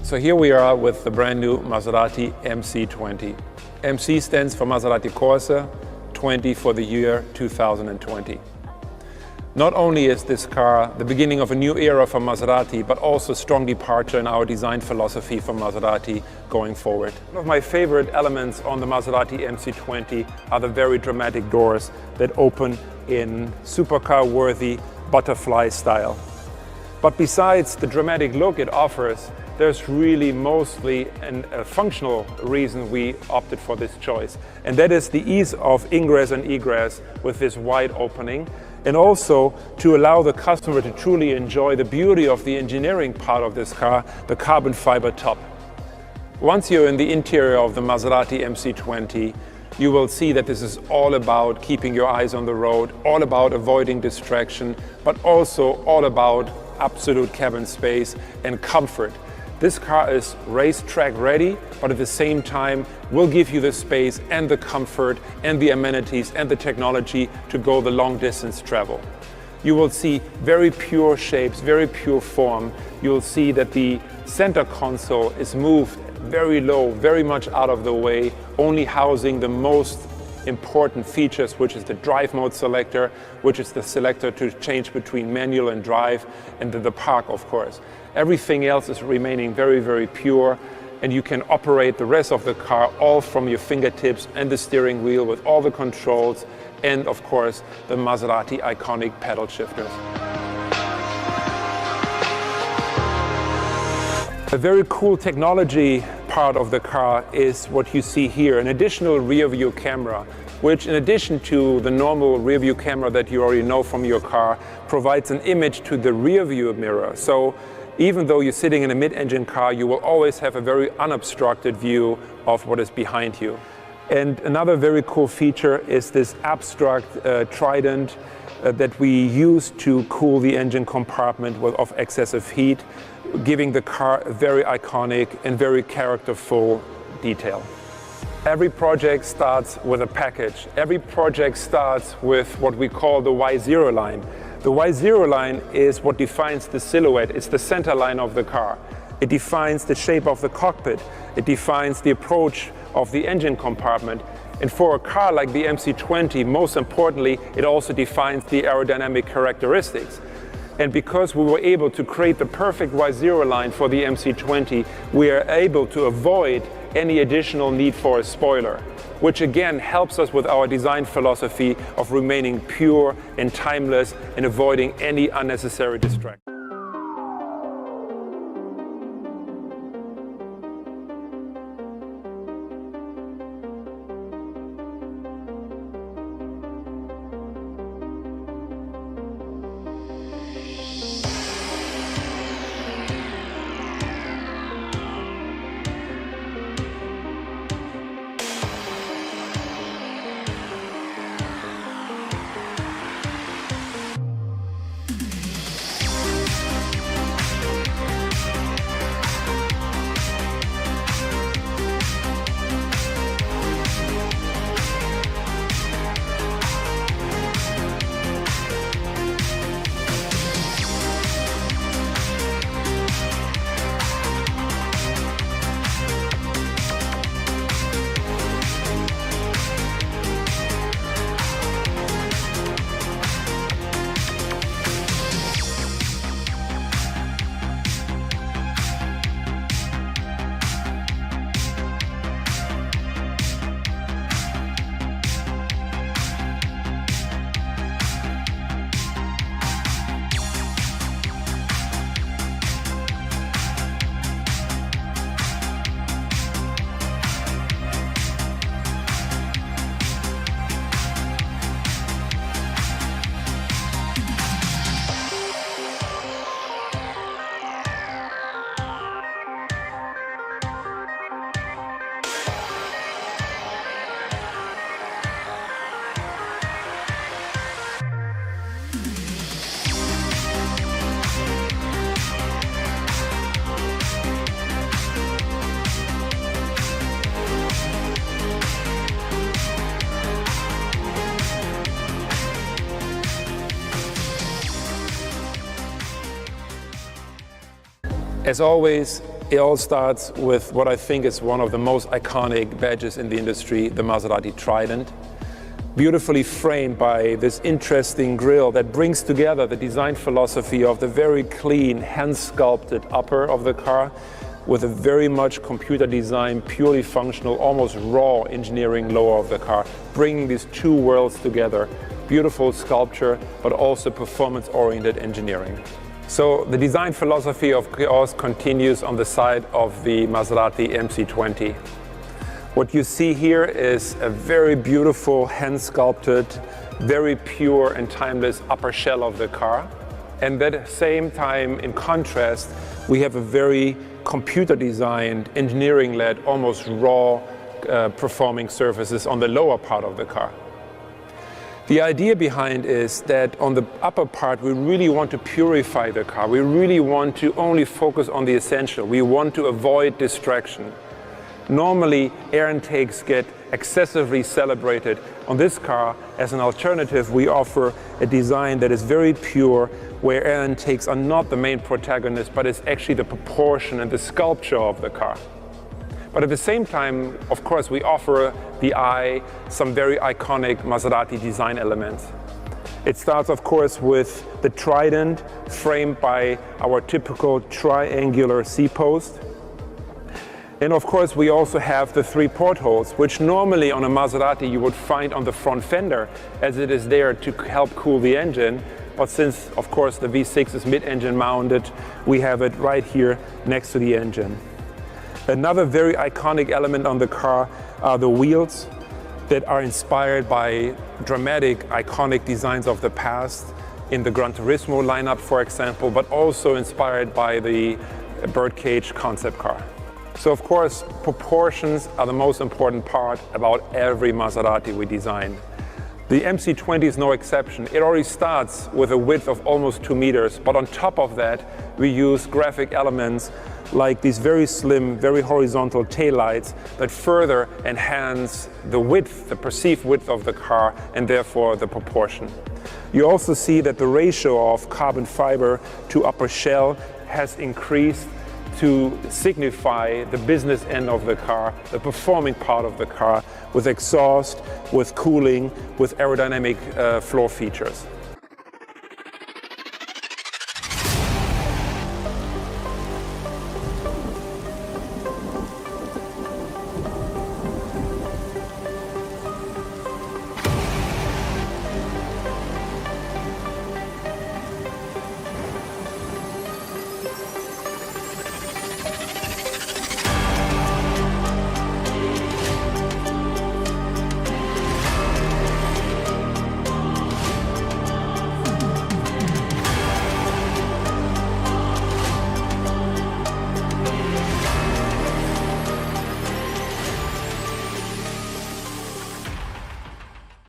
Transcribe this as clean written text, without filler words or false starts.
So here we are with the brand new Maserati MC20. MC stands for Maserati Corsa, 20 for the year 2020. Not only is this car the beginning of a new era for Maserati, but also a strong departure in our design philosophy for Maserati going forward. One of my favorite elements on the Maserati MC20 are the very dramatic doors that open in supercar-worthy butterfly style. But besides the dramatic look it offers, there's really mostly a functional reason we opted for this choice. And that is the ease of ingress and egress with this wide opening, and also to allow the customer to truly enjoy the beauty of the engineering part of this car, the carbon fiber top. Once you're in the interior of the Maserati MC20, you will see that this is all about keeping your eyes on the road, all about avoiding distraction, but also all about absolute cabin space and comfort. This car is racetrack ready, but at the same time will give you the space and the comfort and the amenities and the technology to go the long distance travel. You will see very pure shapes, very pure form. You'll see that the center console is moved very low, very much out of the way, only housing the most important features, which is the drive mode selector, which is the selector to change between manual and drive, and the park, of course. Everything else is remaining very, very pure, and you can operate the rest of the car all from your fingertips and the steering wheel with all the controls and, of course, the Maserati iconic pedal shifters. A very cool technology part of the car is what you see here, an additional rear view camera, which in addition to the normal rear view camera that you already know from your car, provides an image to the rear view mirror. So even though you're sitting in a mid-engine car, you will always have a very unobstructed view of what is behind you. And another very cool feature is this abstract trident that we use to cool the engine compartment of excessive heat, giving the car a very iconic and very characterful detail. Every project starts with a package. Every project starts with what we call the Y0 line. The Y0 line is what defines the silhouette. It's the center line of the car. It defines the shape of the cockpit. It defines the approach of the engine compartment. And for a car like the MC20, most importantly, it also defines the aerodynamic characteristics. And because we were able to create the perfect Y0 line for the MC20, we are able to avoid any additional need for a spoiler, which again helps us with our design philosophy of remaining pure and timeless and avoiding any unnecessary distraction. As always, it all starts with what I think is one of the most iconic badges in the industry, the Maserati Trident. Beautifully framed by this interesting grille that brings together the design philosophy of the very clean, hand-sculpted upper of the car with a very much computer designed, purely functional, almost raw engineering lower of the car, bringing these two worlds together. Beautiful sculpture, but also performance-oriented engineering. So the design philosophy of chaos continues on the side of the Maserati MC20. What you see here is a very beautiful, hand-sculpted, very pure and timeless upper shell of the car. And at the same time, in contrast, we have a very computer-designed, engineering-led, almost raw performing surfaces on the lower part of the car. The idea behind is that on the upper part, we really want to purify the car. We really want to only focus on the essential. We want to avoid distraction. Normally, air intakes get excessively celebrated. On this car, as an alternative, we offer a design that is very pure, where air intakes are not the main protagonist, but it's actually the proportion and the sculpture of the car. But at the same time, of course, we offer the eye some very iconic Maserati design elements. It starts, of course, with the Trident, framed by our typical triangular C-post. And of course, we also have the 3 portholes, which normally on a Maserati you would find on the front fender, as it is there to help cool the engine. But since, of course, the V6 is mid-engine mounted, we have it right here next to the engine. Another very iconic element on the car are the wheels that are inspired by dramatic, iconic designs of the past in the Gran Turismo lineup, for example, but also inspired by the birdcage concept car. So of course, proportions are the most important part about every Maserati we design. The MC20 is no exception. It already starts with a width of almost 2 meters, but on top of that, we use graphic elements like these very slim, very horizontal taillights that further enhance the width, the perceived width of the car, and therefore the proportion. You also see that the ratio of carbon fiber to upper shell has increased to signify the business end of the car, the performing part of the car, with exhaust, with cooling, with aerodynamic floor features.